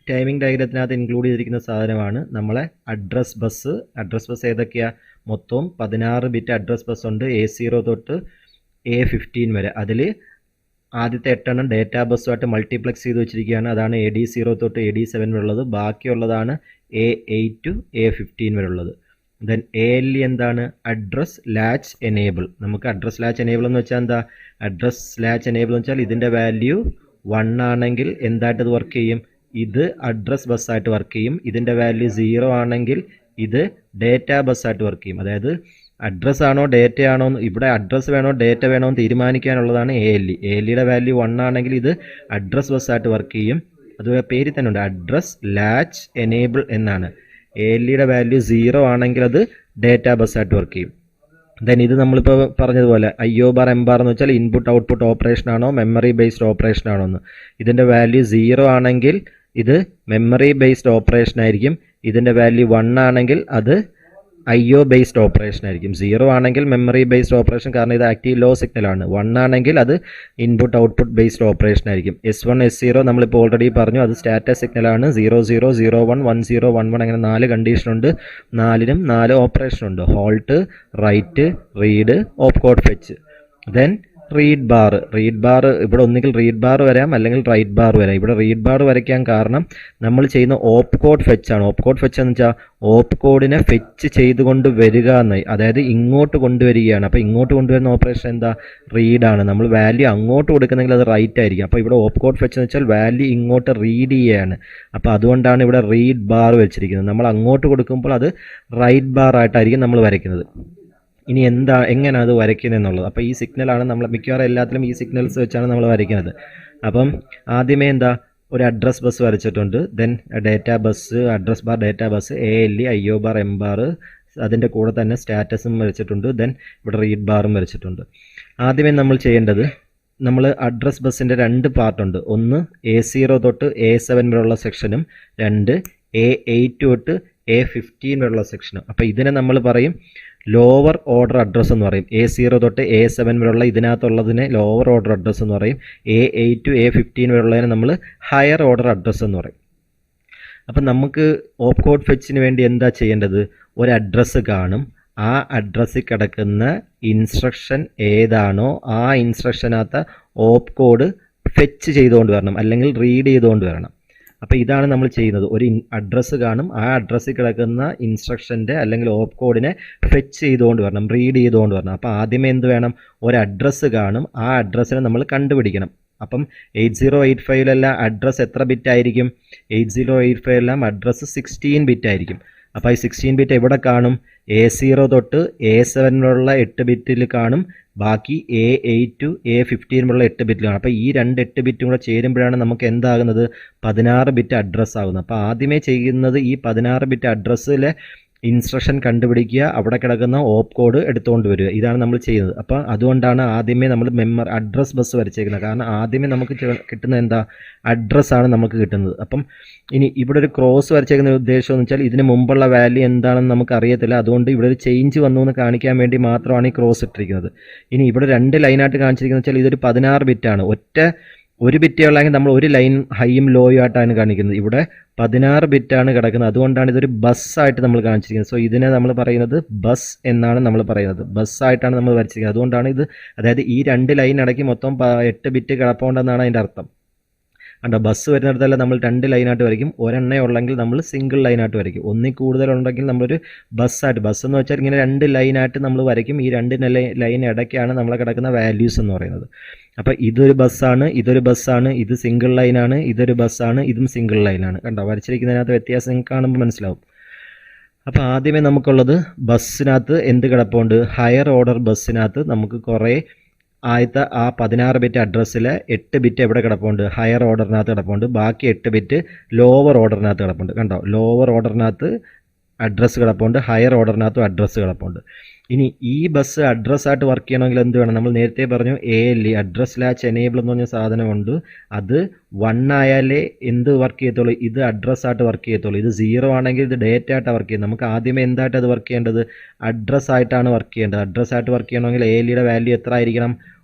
ടൈമിംഗ് ഡയഗ്രത്തിനകത്ത് ഇൻക്ലൂഡ് ചെയ്തിരിക്കുന്ന സാധനമാണ് നമ്മളെ അഡ്രസ് ബസ്. അഡ്രസ് ബസ് ഏതൊക്കെയാണ്? മൊത്തം 16 ബിറ്റ് അഡ്രസ് ബസ് ഉണ്ട്. A0 തൊട്ട് A15 വരെ. അതിൽ ആദ്യത്തെ 8 എണ്ണം ഡേറ്റാ ബസ്സുമായിട്ട് മൾട്ടിപ്ലക്സ് ചെയ്ത് വെച്ചിരിക്കുകയാണ്. അതാണ് AD0 തൊട്ട് AD7 വരെ ഉള്ളത്. ബാക്കിയുള്ളതാണ് A8 ടു A15 വരെ ഉള്ളത്. ദെൻ ALE എന്താണ്? Address latch enable. നമുക്ക് അഡ്രസ് ലാച്ച് എനേബിൾ എന്ന് വെച്ചാൽ എന്താ? അഡ്രസ് ലാച്ച് എനേബിൾ എന്ന് വെച്ചാൽ ഇതിൻ്റെ വാല്യൂ 1 ആണെങ്കിൽ എന്തായിട്ട് ഇത് വർക്ക് ചെയ്യും? ഇത് അഡ്രസ് ബസ്സായിട്ട് വർക്ക് ചെയ്യും. ഇതിൻ്റെ വാല്യൂ 0 ആണെങ്കിൽ ഇത് ഡേറ്റാ ബസ്സായിട്ട് വർക്ക് ചെയ്യും. അതായത് അഡ്രസ് ആണോ ഡേറ്റ ആണോ, ഇവിടെ അഡ്രസ് വേണോ ഡേറ്റ വേണോ എന്ന് തീരുമാനിക്കാനുള്ളതാണ് ALE. ALEയുടെ വാല്യൂ 1 ആണെങ്കിൽ ഇത് അഡ്രസ് ബസ്സായിട്ട് വർക്ക് ചെയ്യും. അതുപോലെ പേരിൽ തന്നെ ഉണ്ട്, അഡ്രസ് ലാച്ച് എനേബിൾ എന്നാണ്. ALEയുടെ വാല്യൂ 0 ആണെങ്കിൽ അത് ഡേറ്റാ ബസ്സായിട്ട് വർക്ക് ചെയ്യും. ദെൻ ഇത് നമ്മളിപ്പോൾ പറഞ്ഞതുപോലെ IO ബാർ M ബാർ എന്ന് വെച്ചാൽ ഇൻപുട്ട് ഔട്ട്പുട്ട് ഓപ്പറേഷൻ ആണോ മെമ്മറി ബേസ്ഡ് ഓപ്പറേഷൻ ആണോ എന്ന്. ഇതിൻ്റെ വാല്യൂ 0 ആണെങ്കിൽ ഇത് മെമ്മറി ബേസ്ഡ് ഓപ്പറേഷൻ ആയിരിക്കും. ഇതിൻ്റെ വാല്യൂ 1 ആണെങ്കിൽ അത് IO ബേസ്ഡ് ഓപ്പറേഷൻ ആയിരിക്കും. 0 ആണെങ്കിൽ മെമ്മറി ബേസ്ഡ് ഓപ്പറേഷൻ, കാരണം ഇത് ആക്റ്റീവ് ലോ സിഗ്നലാണ്. 1 ആണെങ്കിൽ അത് ഇൻപുട്ട് ഔട്ട്പുട്ട് ബേസ്ഡ് ഓപ്പറേഷൻ ആയിരിക്കും. S1 S0 നമ്മളിപ്പോൾ ഓൾറെഡി പറഞ്ഞു, അത് സ്റ്റാറ്റസ് സിഗ്നലാണ്. 0 0 0 1 1 0 1 1 അങ്ങനെ 4 കണ്ടീഷനുണ്ട്. 4നും 4 ഓപ്പറേഷനുണ്ട്. Halt, write, read, op code fetch. Then read bar ഇവിടെ ഒന്നുകിൽ റീഡ് ബാർ വരാം അല്ലെങ്കിൽ റൈറ്റ് ബാർ വരാം. ഇവിടെ റീഡ് ബാർ വരയ്ക്കാൻ കാരണം നമ്മൾ ചെയ്യുന്ന ഓപ്പ് കോഡ് ഫെച്ച് ആണ്. ഓപ്പ് കോഡ് ഫെച്ച് എന്ന് വെച്ചാൽ ഓപ്പ് കോഡിനെ ഫെച്ച് ചെയ്തുകൊണ്ട് വരിക എന്നായി, അതായത് ഇങ്ങോട്ട് കൊണ്ടുവരികയാണ്. അപ്പോൾ ഇങ്ങോട്ട് കൊണ്ടുവരുന്ന ഓപ്പറേഷൻ എന്താ? റീഡാണ്. നമ്മൾ വാല്യൂ അങ്ങോട്ട് കൊടുക്കുന്നെങ്കിൽ അത് റൈറ്റ് ആയിരിക്കും. അപ്പോൾ ഇവിടെ ഓപ്പ് കോഡ് ഫെച്ച് എന്ന് വെച്ചാൽ വാല്യൂ ഇങ്ങോട്ട് റീഡ് ചെയ്യുകയാണ്. അപ്പോൾ അതുകൊണ്ടാണ് ഇവിടെ റീഡ് ബാർ വെച്ചിരിക്കുന്നത്. നമ്മൾ അങ്ങോട്ട് കൊടുക്കുമ്പോൾ അത് റൈറ്റ് ബാർ ആയിട്ടായിരിക്കും നമ്മൾ വരയ്ക്കുന്നത്. ഇനി എങ്ങനെയാണ് അത് വരയ്ക്കുന്നത് എന്നുള്ളത്. അപ്പോൾ ഈ സിഗ്നലാണ് നമ്മൾ മിക്കവാറും എല്ലാത്തിലും ഈ സിഗ്നൽസ് വെച്ചാണ് നമ്മൾ വരയ്ക്കുന്നത്. അപ്പം ആദ്യമേ ഒരു അഡ്രസ് ബസ് വരച്ചിട്ടുണ്ട്. Then data bus, address bar, data bus, ALE, IO bar, M bar, അതിൻ്റെ കൂടെ തന്നെ സ്റ്റാറ്റസും വരച്ചിട്ടുണ്ട്. ദെൻ ഇവിടെ റീഡ് ബാറും വരച്ചിട്ടുണ്ട്. ആദ്യമേ നമ്മൾ ചെയ്യേണ്ടത്, നമ്മൾ അഡ്രസ് ബസ്സിൻ്റെ 2 പാർട്ടുണ്ട്. ഒന്ന് A0 തൊട്ട് A7 വരെയുള്ള സെക്ഷനും 2 A8 തൊട്ട് A15 വരെയുള്ള സെക്ഷനും. അപ്പോൾ ഇതിനെ നമ്മൾ പറയും ലോവർ ഓർഡർ അഡ്രസ്സ് എന്ന് പറയും. A0 തൊട്ട് A7 വരെയുള്ള ഇതിനകത്തുള്ളതിനെ ലോവർ ഓർഡർ അഡ്രസ്സ് എന്ന് പറയും. A8 ടു A15 വരെയുള്ളതിനെ നമ്മൾ ഹയർ ഓർഡർ അഡ്രസ്സ് എന്ന് പറയും. അപ്പം നമുക്ക് ഓപ്പ് കോഡ് ഫെച്ചിന് വേണ്ടി എന്താ ചെയ്യേണ്ടത്? ഒരു അഡ്രസ്സ് കാണും. ആ അഡ്രസ്സിൽ കിടക്കുന്ന ഇൻസ്ട്രക്ഷൻ ഏതാണോ ആ ഇൻസ്ട്രക്ഷനകത്ത് ഓപ്പ് കോഡ് ഫെച്ച് ചെയ്തുകൊണ്ട് വരണം, അല്ലെങ്കിൽ റീഡ് ചെയ്തുകൊണ്ട് വരണം. അപ്പോൾ ഇതാണ് നമ്മൾ ചെയ്യുന്നത്. ഒരു അഡ്രസ്സ് കാണും, ആ അഡ്രസ്സിൽ കിടക്കുന്ന ഇൻസ്ട്രക്ഷൻ്റെ അല്ലെങ്കിൽ ഓപ്പ് കോഡിനെ ഫെച്ച് ചെയ്തുകൊണ്ട് വരണം, റീഡ് ചെയ്തുകൊണ്ട് വരണം. അപ്പോൾ ആദ്യമേ എന്ത് വേണം? ഒരു അഡ്രസ്സ് കാണും, ആ അഡ്രസ്സിനെ നമ്മൾ കണ്ടുപിടിക്കണം. അപ്പം 8085 അഡ്രസ്സ് എത്ര ബിറ്റ് ആയിരിക്കും? 8085 അഡ്രസ്സ് 16 ബിറ്റ് ആയിരിക്കും. അപ്പോൾ ഈ 16 ബിറ്റ് എവിടെ കാണും? A0 തൊട്ട് A7 വരെയുള്ള 8 ബിറ്റിൽ കാണും, ബാക്കി A8 to A15 വരെയുള്ള 8 ബിറ്റിൽ കാണും. അപ്പോൾ ഈ 8 ബിറ്റും കൂടെ ചേരുമ്പോഴാണ് നമുക്ക് എന്താകുന്നത്? 16 ബിറ്റ് അഡ്രസ്സ് ആകുന്നത്. അപ്പോൾ ആദ്യമേ ചെയ്യുന്നത് ഈ 16 ബിറ്റ് അഡ്രസ്സിലെ ഇൻസ്ട്രക്ഷൻ കണ്ടുപിടിക്കുക, അവിടെ കിടക്കുന്ന ഓപ്പ് കോഡ് എടുത്തുകൊണ്ട് വരിക. ഇതാണ് നമ്മൾ ചെയ്യുന്നത്. അപ്പോൾ അതുകൊണ്ടാണ് ആദ്യമേ നമ്മൾ അഡ്രസ് ബസ് വരച്ചേക്കുന്നത്. കാരണം ആദ്യമേ നമുക്ക് കിട്ടുന്ന എന്താ? അഡ്രസ്സാണ് നമുക്ക് കിട്ടുന്നത്. അപ്പം ഇനി ഇവിടെ ഒരു ക്രോസ് വരച്ചേക്കുന്ന ഉദ്ദേശം എന്ന് വെച്ചാൽ ഇതിന് മുമ്പുള്ള വാല്യൂ എന്താണെന്ന് നമുക്ക് അറിയത്തില്ല. അതുകൊണ്ട് ഇവിടെ ഒരു ചേഞ്ച് വന്നു എന്ന് കാണിക്കാൻ വേണ്ടി മാത്രമാണ് ഈ ക്രോസ് ഇട്ടിരിക്കുന്നത്. ഇനി ഇവിടെ 2 ലൈനായിട്ട് കാണിച്ചിരിക്കുന്നത് വെച്ചാൽ ഇതൊരു 16 ബിറ്റാണ്. ഒരു ബിറ്റേ ഉള്ളെങ്കിൽ നമ്മൾ ഒരു ലൈൻ ഹൈയും ലോയും ആയിട്ടാണ് കാണിക്കുന്നത്. ഇവിടെ 16 ബിറ്റാണ് കിടക്കുന്നത്. അതുകൊണ്ടാണ് ഇതൊരു ബസ്സായിട്ട് നമ്മൾ കാണിച്ചിരിക്കുന്നത്. സോ ഇതിനെ നമ്മൾ പറയുന്നത് ബസ് എന്നാണ് നമ്മൾ പറയുന്നത്. ബസ്സായിട്ടാണ് നമ്മൾ വരച്ചിരിക്കുന്നത്. അതുകൊണ്ടാണ് ഇത്, അതായത് ഈ 2 ലൈൻ ഇടയ്ക്ക് മൊത്തം 8 ബിറ്റ് കിടപ്പുണ്ടെന്നാണ് അതിൻ്റെ അർത്ഥം. കണ്ടോ? ബസ് വരുന്നിടത്തല്ല നമ്മൾ 2 ലൈനായിട്ട് വരയ്ക്കും. ഒരെണ്ണേ ഉള്ളെങ്കിൽ നമ്മൾ സിംഗിൾ ലൈനായിട്ട് വരയ്ക്കും. ഒന്നിൽ കൂടുതലുണ്ടെങ്കിൽ നമ്മളൊരു ബസ്സായിട്ട്, ബസ് എന്ന് വെച്ചാൽ ഇങ്ങനെ 2 ലൈനായിട്ട് നമ്മൾ വരയ്ക്കും. ഈ 2 ലൈൻ ഇടയ്ക്കാണ് നമ്മൾ കിടക്കുന്ന വാല്യൂസ് എന്ന് പറയുന്നത്. അപ്പോൾ ഇതൊരു ബസ്സാണ്, ഇതൊരു ബസ്സാണ്, ഇത് സിംഗിൾ ലൈനാണ്, ഇതൊരു ബസ്സാണ്, ഇതും സിംഗിൾ ലൈനാണ്. കണ്ടോ? വരച്ചിരിക്കുന്നതിനകത്ത് വ്യത്യാസം നിങ്ങൾക്ക് കാണുമ്പോൾ മനസ്സിലാവും. അപ്പോൾ ആദ്യമേ നമുക്കുള്ളത് ബസ്സിനകത്ത് എന്ത് കിടപ്പുണ്ട്? ഹയർ ഓർഡർ ബസ്സിനകത്ത് നമുക്ക് കുറേ ആദ്യത്തെ ആ 16 ബിറ്റ് അഡ്രസ്സിൽ 8 ബിറ്റ് എവിടെ കിടപ്പുണ്ട്? ഹയർ ഓർഡറിനകത്ത് കിടപ്പുണ്ട്. ബാക്കി 8 ബിറ്റ് ലോവർ ഓർഡറിനകത്ത് കിടപ്പുണ്ട്. കണ്ടോ? ലോവർ ഓർഡറിനകത്ത് അഡ്രസ്സ് കിടപ്പുണ്ട്, ഹയർ ഓർഡറിനകത്തും അഡ്രസ്സ് കിടപ്പുണ്ട്. ഇനി ഈ ബസ് അഡ്രസ്സായിട്ട് വർക്ക് ചെയ്യണമെങ്കിൽ എന്ത് വേണം? നമ്മൾ നേരത്തെ പറഞ്ഞു ALE, അഡ്രസ് ലാച്ച് എനേബിൾ എന്ന് പറഞ്ഞ സാധനമുണ്ട്. അത് 1 ആയാലേ എന്ത് വർക്ക് ചെയ്യത്തുള്ളൂ? ഇത് അഡ്രസ്സായിട്ട് വർക്ക് ചെയ്യത്തുള്ളൂ. ഇത് 0 ആണെങ്കിൽ ഇത് ഡേറ്റ ആയിട്ടാണ് വർക്ക് ചെയ്യുന്നത്. നമുക്ക് ആദ്യമേ എന്തായിട്ട് അത് വർക്ക് ചെയ്യേണ്ടത്? അഡ്രസ്സായിട്ടാണ് വർക്ക് ചെയ്യേണ്ടത്. അഡ്രസ്സായിട്ട് വർക്ക് ചെയ്യണമെങ്കിൽ ALEയുടെ വാല്യൂ എത്ര ആയിരിക്കണം?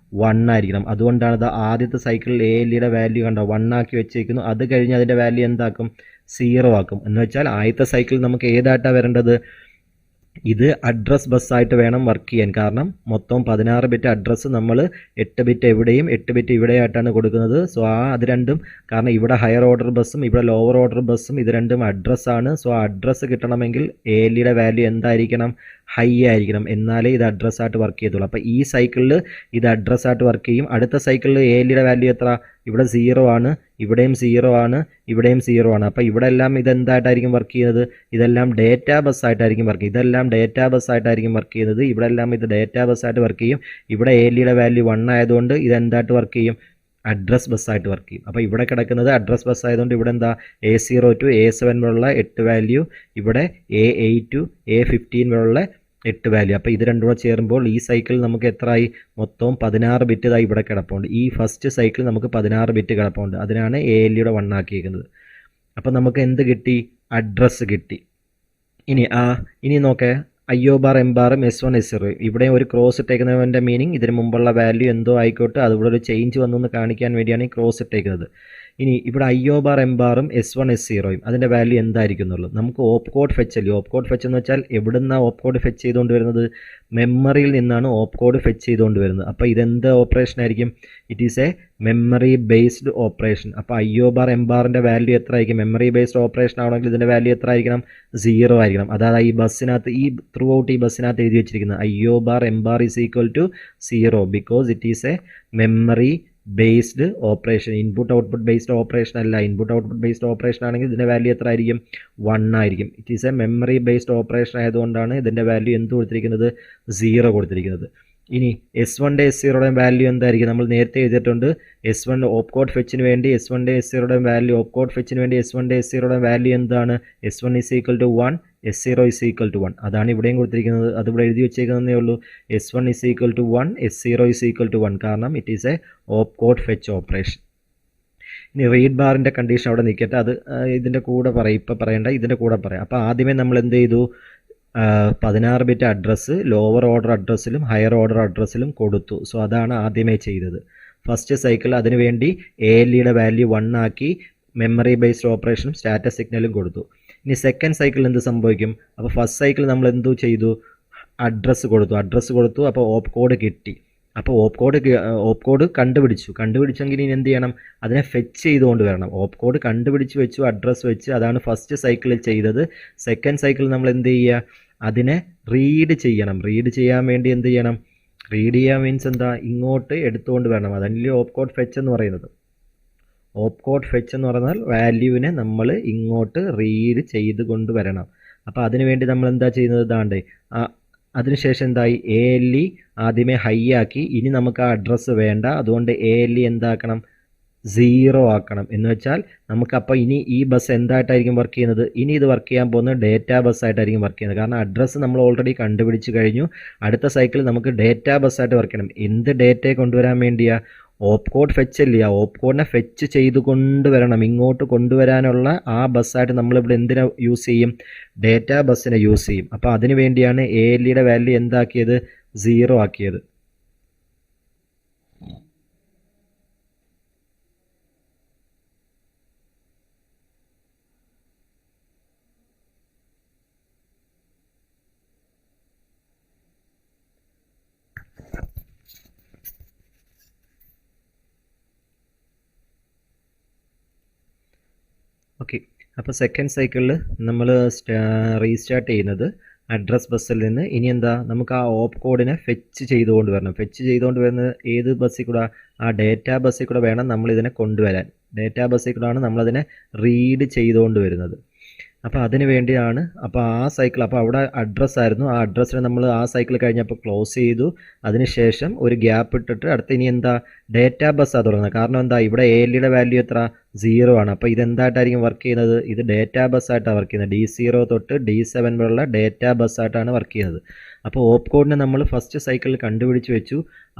1 ആയിരിക്കണം. അതുകൊണ്ടാണ് ഇത് ആദ്യത്തെ സൈക്കിളിൽ ALEയുടെ വാല്യൂ കണ്ടോ 1 ആക്കി വെച്ചേക്കുന്നു. അത് കഴിഞ്ഞ് അതിൻ്റെ വാല്യൂ എന്താക്കും? 0 ആക്കും. എന്ന് വെച്ചാൽ ആദ്യത്തെ സൈക്കിൾ നമുക്ക് ഏതായിട്ടാണ് വരേണ്ടത്? ഇത് അഡ്രസ് ബസ്സായിട്ട് വേണം വർക്ക് ചെയ്യാൻ. കാരണം മൊത്തം 16 ബിറ്റ് അഡ്രസ്സ് നമ്മൾ 8 ബിറ്റ് എവിടെയും 8 ബിറ്റ് ഇവിടെയായിട്ടാണ് കൊടുക്കുന്നത്. സോ അത് രണ്ടും, കാരണം ഇവിടെ ഹയർ ഓർഡർ ബസ്സും ഇവിടെ ലോവർ ഓർഡർ ബസ്സും ഇത് രണ്ടും അഡ്രസ്സാണ്. സോ അഡ്രസ്സ് കിട്ടണമെങ്കിൽ ALEയുടെ വാല്യൂ എന്തായിരിക്കണം? ഹൈ ആയിരിക്കണം. എന്നാലേ ഇത് അഡ്രസ്സായിട്ട് വർക്ക് ചെയ്യത്തുള്ളൂ. അപ്പോൾ ഈ സൈക്കിളിൽ ഇത് അഡ്രസ്സായിട്ട് വർക്ക് ചെയ്യും. അടുത്ത സൈക്കിളിൽ ALEയുടെ വാല്യൂ എത്ര? ഇവിടെ 0 ആണ്, ഇവിടെയും 0 ആണ്, ഇവിടെയും 0 ആണ്. അപ്പോൾ ഇവിടെ എല്ലാം ഇതെന്തായിട്ടായിരിക്കും വർക്ക് ചെയ്യുന്നത്? ഇതെല്ലാം ഡേറ്റാ ബസ്സായിട്ടായിരിക്കും വർക്ക് ചെയ്യുന്നത്. ഇതെല്ലാം ഡേറ്റാ ബസ്സായിട്ടായിരിക്കും വർക്ക് ചെയ്യുന്നത്. ഇവിടെ എല്ലാം ഇത് ഡേറ്റാ ബസ്സായിട്ട് വർക്ക് ചെയ്യും. ഇവിടെ ALEയുടെ വാല്യൂ 1 ആയതുകൊണ്ട് ഇതെന്തായിട്ട് വർക്ക് ചെയ്യും? അഡ്രസ് ബസ്സായിട്ട് വർക്ക് ചെയ്യും. അപ്പോൾ ഇവിടെ കിടക്കുന്നത് അഡ്രസ് ബസ് ആയതുകൊണ്ട് ഇവിടെ എന്താ? A0 to A7 വരെയുള്ള 8 വാല്യൂ, ഇവിടെ A8 to A15 വരെയുള്ള 8 വാല്യൂ. അപ്പോൾ ഇത് രണ്ടും കൂടെ ചേരുമ്പോൾ ഈ സൈക്കിൾ നമുക്ക് എത്രയായി? മൊത്തം 16 ബിറ്റ് ഇതായി ഇവിടെ കിടപ്പുണ്ട്. ഈ ഫസ്റ്റ് സൈക്കിൾ നമുക്ക് 16 ബിറ്റ് കിടപ്പുണ്ട്. അതിനാണ് ALEയുടെ 1 ആക്കിയിരിക്കുന്നത്. അപ്പോൾ നമുക്ക് എന്ത് കിട്ടി? അഡ്രസ്സ് കിട്ടി. ഇനി നോക്കേ, IO bar M ബാറും S1 S0 ഇവിടെ ഒരു ക്രോസ് ഇട്ടേക്കുന്നതിൻ്റെ മീനിങ് ഇതിന് മുമ്പുള്ള വാല്യൂ എന്തോ ആയിക്കോട്ടെ, അതിവിടെ ഒരു ചേഞ്ച് വന്നു എന്ന് കാണിക്കാൻ വേണ്ടിയാണ് ഈ ക്രോസ് ഇട്ടേക്കുന്നത്. ഇനി ഇവിടെ IO bar M ബാറും S1 S0 അതിൻ്റെ വാല്യൂ എന്തായിരിക്കും എന്നുള്ളത് നമുക്ക് ഓപ്പ് കോഡ് ഫെച്ച് അല്ലേ. ഓപ്പ് കോഡ് ഫെച്ച് എന്ന് വെച്ചാൽ എവിടുന്നാണ് ഓപ്പ് കോഡ് ഫെച്ച് ചെയ്തുകൊണ്ട് വരുന്നത്? മെമ്മറിയിൽ നിന്നാണ് ഓപ്പ് കോഡ് ഫെച്ച് ചെയ്തുകൊണ്ട് വരുന്നത്. അപ്പോൾ ഇതെന്ത് ഓപ്പറേഷൻ ആയിരിക്കും? It is a memory based operation. അപ്പോൾ IO ബാർ M ബാറിൻ്റെ വാല്യൂ എത്ര ആയിരിക്കും? മെമ്മറി ബേസ്ഡ് ഓപ്പറേഷൻ ആണെങ്കിൽ ഇതിൻ്റെ വാല്യൂ എത്ര ആയിരിക്കണം? 0 ആയിരിക്കണം. അതായത് ഈ ബസ്സിനകത്ത് ത്രൂ ഔട്ട് ഈ ബസ്സിനകത്ത് എഴുതി വെച്ചിരിക്കുന്നത് IO bar M bar is equal to 0 because it is a memory based operation. Input output based operation അല്ല. ഇൻപുട്ട് ഔട്ട്പുട്ട് ബേസ്ഡ് ഓപ്പറേഷൻ ആണെങ്കിൽ ഇതിൻ്റെ വാല്യൂ എത്ര ആയിരിക്കും? 1 ആയിരിക്കും. It is a memory based operation ആയതുകൊണ്ടാണ് ഇതിൻ്റെ വാല്യൂ എന്ത് കൊടുത്തിരിക്കുന്നത്? 0 കൊടുത്തിരിക്കുന്നത്. ഇനി S1 S0 വാല്യൂ എന്തായിരിക്കും? നമ്മൾ നേരത്തെ എഴുതിയിട്ടുണ്ട്. S1 ഓപ്പ് കോഡ് ഫെച്ചിന് വേണ്ടി S1 S0 വാല്യൂ, ഓപ്പ് കോഡ് ഫെച്ചിന് വേണ്ടി S1 S0 വാല്യൂ എന്താണ്? S1 is equal to 1, S0 is equal to 1. അതാണ് ഇവിടെയും കൊടുത്തിരിക്കുന്നത്. അതിവിടെ എഴുതി വെച്ചേക്കുന്നതേ ഉള്ളൂ. S1 is equal to 1, S0 is equal to 1. കാരണം it is A op code fetch operation. ഇനി റീഡ് ബാറിൻ്റെ കണ്ടീഷൻ അവിടെ നിൽക്കട്ടെ, അത് ഇതിൻ്റെ കൂടെ പറയാം, ഇപ്പോൾ പറയേണ്ട, ഇതിൻ്റെ കൂടെ പറയാം. അപ്പോൾ ആദ്യമേ നമ്മൾ എന്ത് ചെയ്തു? 16 ബിറ്റ് അഡ്രസ്സ് ലോവർ ഓർഡർ അഡ്രസ്സിലും ഹയർ ഓർഡർ അഡ്രസ്സിലും കൊടുത്തു. സോ അതാണ് ആദ്യമേ ചെയ്തത്. ഫസ്റ്റ് സൈക്കിൾ അതിനുവേണ്ടി ALEയുടെ വാല്യൂ 1 ആക്കി മെമ്മറി ബേസ്ഡ് ഓപ്പറേഷനും സ്റ്റാറ്റസ് സിഗ്നലും കൊടുത്തു. ഇനി സെക്കൻഡ് സൈക്കിളിൽ എന്ത് സംഭവിക്കും? അപ്പോൾ ഫസ്റ്റ് സൈക്കിൾ നമ്മൾ എന്തു ചെയ്തു? അഡ്രസ്സ് കൊടുത്തു. അപ്പോൾ ഓപ്പ് കോഡ് കിട്ടി. അപ്പോൾ ഓപ്പ് കോഡ് കണ്ടുപിടിച്ചെങ്കിൽ ഇനി എന്ത് ചെയ്യണം? അതിനെ ഫെച്ച് ചെയ്തുകൊണ്ട് വരണം. ഓപ്പ് കോഡ് കണ്ടുപിടിച്ച് വെച്ചു, അഡ്രസ്സ് വെച്ച്, അതാണ് ഫസ്റ്റ് സൈക്കിളിൽ ചെയ്തത്. സെക്കൻഡ് സൈക്കിൾ നമ്മൾ എന്ത് ചെയ്യുക? അതിനെ റീഡ് ചെയ്യണം. റീഡ് ചെയ്യാൻ വേണ്ടി എന്ത് ചെയ്യണം? റീഡ് ചെയ്യാൻ മീൻസ് എന്താ? ഇങ്ങോട്ട് എടുത്തുകൊണ്ട് വരണം. അതല്ലേ ഓപ്പ് കോഡ് ഫെച്ച് എന്ന് പറയുന്നത്. ഓപ്പ് കോഡ് ഫെച്ച് എന്ന് പറഞ്ഞാൽ വാല്യൂവിനെ നമ്മൾ ഇങ്ങോട്ട് റീഡ് ചെയ്ത് കൊണ്ടുവരണം. അപ്പോൾ അതിനു വേണ്ടി നമ്മൾ എന്താ ചെയ്യുന്നത്? ഇതാണ്ട് അതിനുശേഷം എന്തായി? ALE ആദ്യമേ ഹൈ ആക്കി. ഇനി നമുക്ക് ആ അഡ്രസ്സ് വേണ്ട, അതുകൊണ്ട് ALE എന്താക്കണം? 0 ആക്കണം. എന്ന് വെച്ചാൽ നമുക്കപ്പോൾ ഇനി ഈ ബസ് എന്തായിട്ടായിരിക്കും വർക്ക് ചെയ്യുന്നത്? ഇനി ഇത് വർക്ക് ചെയ്യാൻ പോകുന്നത് ഡേറ്റാ ബസ്സായിട്ടായിരിക്കും വർക്ക് ചെയ്യുന്നത്. കാരണം അഡ്രസ്സ് നമ്മൾ ഓൾറെഡി കണ്ടുപിടിച്ച് കഴിഞ്ഞു. അടുത്ത സൈക്കിളിൽ നമുക്ക് ഡേറ്റാ ബസ്സായിട്ട് വർക്ക് ചെയ്യണം. എന്ത് ഡേറ്റയെ കൊണ്ടുവരാൻ വേണ്ടിയാ? ഓപ്പ് കോഡ് ഫെച്ച് അല്ലേ? ആ ഓപ്പ് കോഡിനെ ഫെച്ച് ചെയ്ത് കൊണ്ടുവരണം. ഇങ്ങോട്ട് കൊണ്ടുവരാനുള്ള ആ ബസ്സായിട്ട് നമ്മളിവിടെ എന്തിനെ യൂസ് ചെയ്യും? ഡേറ്റാ ബസ്സിനെ യൂസ് ചെയ്യും. അപ്പോൾ അതിന് വേണ്ടിയാണ് ALEയുടെ വാല്യൂ എന്താക്കിയത്? 0 ആക്കിയത്. ഓക്കെ, അപ്പോൾ സെക്കൻഡ് സൈക്കിളിൽ നമ്മൾ റീസ്റ്റാർട്ട് ചെയ്യുന്നത് അഡ്രസ് ബസ്സിൽ നിന്ന്. ഇനി എന്താ? നമുക്ക് ആ ഓപ്പ് കോഡിനെ ഫെച്ച് ചെയ്തുകൊണ്ട് വരണം. ഫെച്ച് ചെയ്തുകൊണ്ട് വരുന്നത് ഏത് ബസ്സിൽ കൂടെ? ആ ഡേറ്റാ ബസ്സിൽ കൂടെ വേണം നമ്മളിതിനെ കൊണ്ടുവരാൻ. ഡേറ്റാ ബസ്സിൽ കൂടെയാണ് നമ്മളതിനെ റീഡ് ചെയ്തുകൊണ്ട് വരുന്നത്. അപ്പോൾ അതിന് വേണ്ടിയാണ്. അപ്പോൾ ആ സൈക്കിൾ, അപ്പോൾ അവിടെ അഡ്രസ്സായിരുന്നു. ആ അഡ്രസ്സിനെ നമ്മൾ ആ സൈക്കിൾ കഴിഞ്ഞപ്പോൾ ക്ലോസ് ചെയ്തു. അതിനുശേഷം ഒരു ഗ്യാപ്പ് ഇട്ടിട്ട് അടുത്ത് ഇനി എന്താ? ഡേറ്റാ ബസ്സാണ് തുടങ്ങുന്നത്. കാരണം എന്താ? ഇവിടെ ALEയുടെ വാല്യൂ എത്ര? 0 ആണ്. അപ്പോൾ ഇതെന്തായിട്ടായിരിക്കും വർക്ക് ചെയ്യുന്നത്? ഇത് ഡേറ്റാ ബസ്സായിട്ടാണ് വർക്ക് ചെയ്യുന്നത്. D0 തൊട്ട് D7 വരെയുള്ള ഡേറ്റാ ബസ്സായിട്ടാണ് വർക്ക് ചെയ്യുന്നത്. അപ്പോൾ ഓപ്പ് കോഡിനെ നമ്മൾ ഫസ്റ്റ് സൈക്കിളിൽ കണ്ടുപിടിച്ച് വെച്ചു.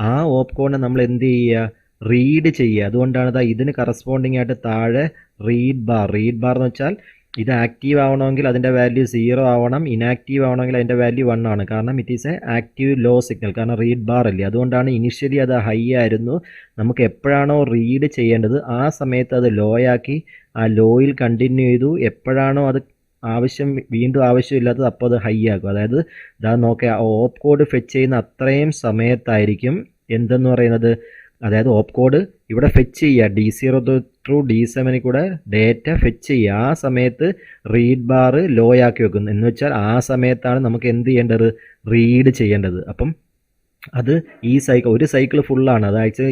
ആ ഓപ്പ് കോഡിനെ നമ്മൾ എന്ത് ചെയ്യുക? റീഡ് ചെയ്യുക. അതുകൊണ്ടാണ് ഇതിന് കറസ്പോണ്ടിങ് ആയിട്ട് താഴെ റീഡ് ബാർ എന്ന് വെച്ചാൽ ഇത് ആക്റ്റീവ് ആവണമെങ്കിൽ അതിൻ്റെ വാല്യൂ 0 ആവണം, ഇനാക്റ്റീവ് ആവണമെങ്കിൽ അതിൻ്റെ വാല്യൂ 1 ആണ്. കാരണം it is a active low signal. കാരണം റീഡ് ബാർ അല്ലേ. അതുകൊണ്ടാണ് ഇനിഷ്യലി അത് ഹൈ ആയിരുന്നു. നമുക്ക് എപ്പോഴാണോ റീഡ് ചെയ്യേണ്ടത് ആ സമയത്ത് അത് ലോ ആക്കി ആ ലോയിൽ കണ്ടിന്യൂ ചെയ്തു. എപ്പോഴാണോ അത് വീണ്ടും ആവശ്യമില്ലാത്തത് അപ്പോൾ അത് ഹൈ ആക്കും. അതായത് ഇതാ നോക്കുക, ഓപ്പ് കോഡ് ഫെച്ച് ചെയ്യുന്ന അത്രയും സമയത്തായിരിക്കും എന്തെന്ന് പറയുന്നത്? അതായത് ഓപ്പ് കോഡ് ഇവിടെ ഫെച്ച് ചെയ്യുക. D0 ത്രൂ D7 കൂടെ ഡേറ്റ ഫെച്ച് ചെയ്യുക. ആ സമയത്ത് റീഡ് ബാർ ലോ ആക്കി വെക്കുന്നു. എന്ന് വെച്ചാൽ ആ സമയത്താണ് നമുക്ക് എന്ത് ചെയ്യേണ്ടത്? റീഡ് ചെയ്യേണ്ടത്. അപ്പം അത് ഈ ഒരു സൈക്കിൾ ഫുള്ളാണ്. അതായത്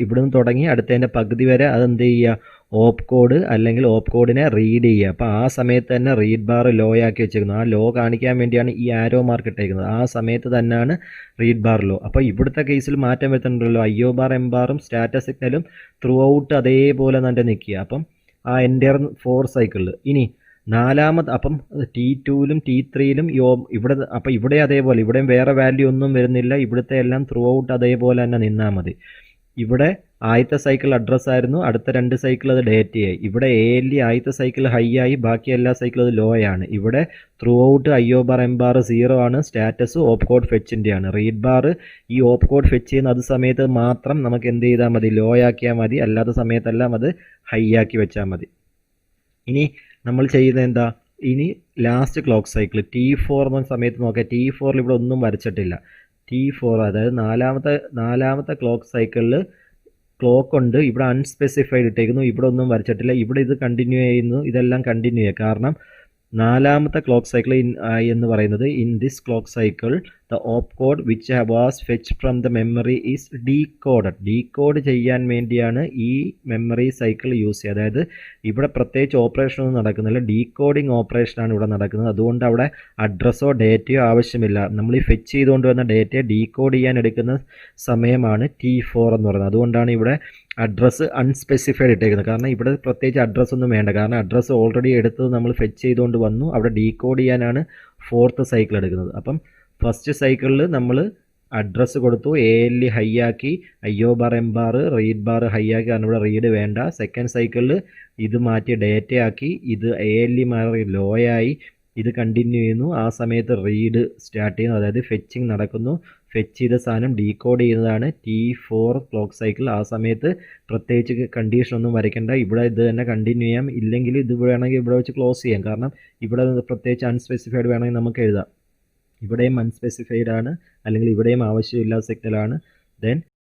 ഇവിടെ നിന്ന് തുടങ്ങി അടുത്തതിൻ്റെ പകുതി വരെ അതെന്ത് ചെയ്യുക? ഓപ്പ് കോഡ് അല്ലെങ്കിൽ ഓപ്പ് കോഡിനെ റീഡ് ചെയ്യുക. അപ്പോൾ ആ സമയത്ത് തന്നെ റീഡ് ബാർ ലോ ആക്കി വെച്ചിരിക്കുന്നത്. ആ ലോ കാണിക്കാൻ വേണ്ടിയാണ് ഈ ആരോ മാർക്ക് ഇട്ടേക്കുന്നത്. ആ സമയത്ത് തന്നെയാണ് റീഡ് ബാർ ലോ. അപ്പോൾ ഇവിടുത്തെ കേസിൽ മാറ്റം വരുത്തുന്നുണ്ടല്ലോ. IO ബാർ M ബാറും സ്റ്റാറ്റസ് സിഗ്നലും ത്രൂ ഔട്ട് അതേപോലെ തന്നെ നിൽക്കുക. അപ്പം ആ എൻ്റർ 4 സൈക്കിളിൽ ഇനി അപ്പം T2ലും T3ലും ഇവിടെ, അപ്പോൾ ഇവിടെ അതേപോലെ, ഇവിടെയും വേറെ വാല്യൂ ഒന്നും വരുന്നില്ല. ഇവിടുത്തെ എല്ലാം ത്രൂ ഔട്ട് അതേപോലെ തന്നെ നിന്നാൽ മതി. ഇവിടെ ആദ്യത്തെ സൈക്കിൾ അഡ്രസ്സായിരുന്നു, അടുത്ത 2 സൈക്കിൾ അത് ഡേറ്റയായി. ഇവിടെ ALE ആദ്യത്തെ സൈക്കിൾ ഹൈ ആയി, ബാക്കി എല്ലാ സൈക്കിളും അത് ലോ ആണ്. ഇവിടെ through out IO bar M bar 0 ആണ്, സ്റ്റാറ്റസ് ഓപ്പ് കോഡ് ഫെച്ചിൻ്റെയാണ്. റീഡ് ബാർ ഈ ഓപ്പ് കോഡ് ഫെച്ച് ചെയ്യുന്ന അത് സമയത്ത് മാത്രം നമുക്ക് എന്ത് ചെയ്താൽ മതി? ലോ ആക്കിയാൽ മതി. അല്ലാത്ത സമയത്തെല്ലാം അത് ഹൈ ആക്കി വെച്ചാൽ മതി. ഇനി നമ്മൾ ചെയ്യുന്നത് എന്താ? ഇനി ലാസ്റ്റ് ക്ലോക്ക് സൈക്കിൾ T4 എന്ന സമയത്ത് നോക്കുക. T4ൽ ഇവിടെ ഒന്നും വരച്ചിട്ടില്ല. T4 അതായത് നാലാമത്തെ ക്ലോക്ക് സൈക്കിളിൽ ക്ലോക്ക് ഉണ്ട്. ഇവിടെ അൺസ്പെസിഫൈഡ് ഇട്ടേക്കുന്നു. ഇവിടെ ഒന്നും വരച്ചിട്ടില്ല. ഇവിടെ ഇത് കണ്ടിന്യൂ ചെയ്യുന്നു. ഇതെല്ലാം കണ്ടിന്യൂ ചെയ്യുക. കാരണം നാലാമത്തെ ക്ലോക്ക് സൈക്കിൾ എന്ന് പറയുന്നത് in this clock cycle the op code which was fetch from the memory is decode ചെയ്യാൻ വേണ്ടിയാണ് ഈ മെമ്മറി സൈക്കിൾ യൂസ് ചെയ്യുക. അതായത് ഇവിടെ പ്രത്യേകിച്ച് ഓപ്പറേഷൻ ഒന്നും നടക്കുന്നില്ല, ഡീകോഡിങ് ഓപ്പറേഷനാണ് ഇവിടെ നടക്കുന്നത്. അതുകൊണ്ട് അവിടെ അഡ്രസ്സോ ഡേറ്റയോ ആവശ്യമില്ല. നമ്മൾ ഈ ഫെച്ച് ചെയ്തുകൊണ്ട് വന്ന ഡേറ്റയെ ഡീകോഡ് ചെയ്യാൻ എടുക്കുന്ന സമയമാണ് T4 എന്ന് പറയുന്നത്. അതുകൊണ്ടാണ് ഇവിടെ അഡ്രസ്സ് അൺസ്പെസിഫൈഡ് ഇട്ടേക്കുന്നത്. കാരണം ഇവിടെ പ്രത്യേകിച്ച് അഡ്രസ്സൊന്നും വേണ്ട. കാരണം അഡ്രസ്സ് ഓൾറെഡി എടുത്തത് നമ്മൾ ഫെച്ച് ചെയ്തുകൊണ്ട് വന്നു. അവിടെ ഡീകോഡ് ചെയ്യാനാണ് 4th സൈക്കിൾ എടുക്കുന്നത്. അപ്പം ഫസ്റ്റ് സൈക്കിളിൽ നമ്മൾ അഡ്രസ്സ് കൊടുത്തു, ALE ഹൈ ആക്കി, IO bar M bar read bar high ആക്കി, കാരണം ഇവിടെ റീഡ് വേണ്ട. സെക്കൻഡ് സൈക്കിളിൽ ഇത് മാറ്റി ഡേറ്റ ആക്കി, ഇത് ALE മാറി ലോ ആയി, ഇത് കണ്ടിന്യൂ ചെയ്യുന്നു. ആ സമയത്ത് റീഡ് സ്റ്റാർട്ട് ചെയ്യുന്നു, അതായത് ഫെച്ചിങ് നടക്കുന്നു. ഫെച്ച് ചെയ്ത സാധനം ഡീകോഡ് ചെയ്യുന്നതാണ് T4 ക്ലോക്ക് സൈക്കിൾ. ആ സമയത്ത് പ്രത്യേകിച്ച് കണ്ടീഷനൊന്നും വരയ്ക്കേണ്ട. ഇവിടെ ഇത് തന്നെ കണ്ടിന്യൂ ചെയ്യാം. ഇല്ലെങ്കിൽ ഇത് വേണമെങ്കിൽ ഇവിടെ വെച്ച് ക്ലോസ് ചെയ്യാം. കാരണം ഇവിടെ പ്രത്യേകിച്ച് അൺസ്പെസിഫൈഡ് വേണമെങ്കിൽ നമുക്ക് എഴുതാം. ഇവിടെയും അൺസ്പെസിഫൈഡ് ആണ്, അല്ലെങ്കിൽ ഇവിടെയും ആവശ്യമില്ലാത്ത സിഗ്നലാണ്. ദെൻ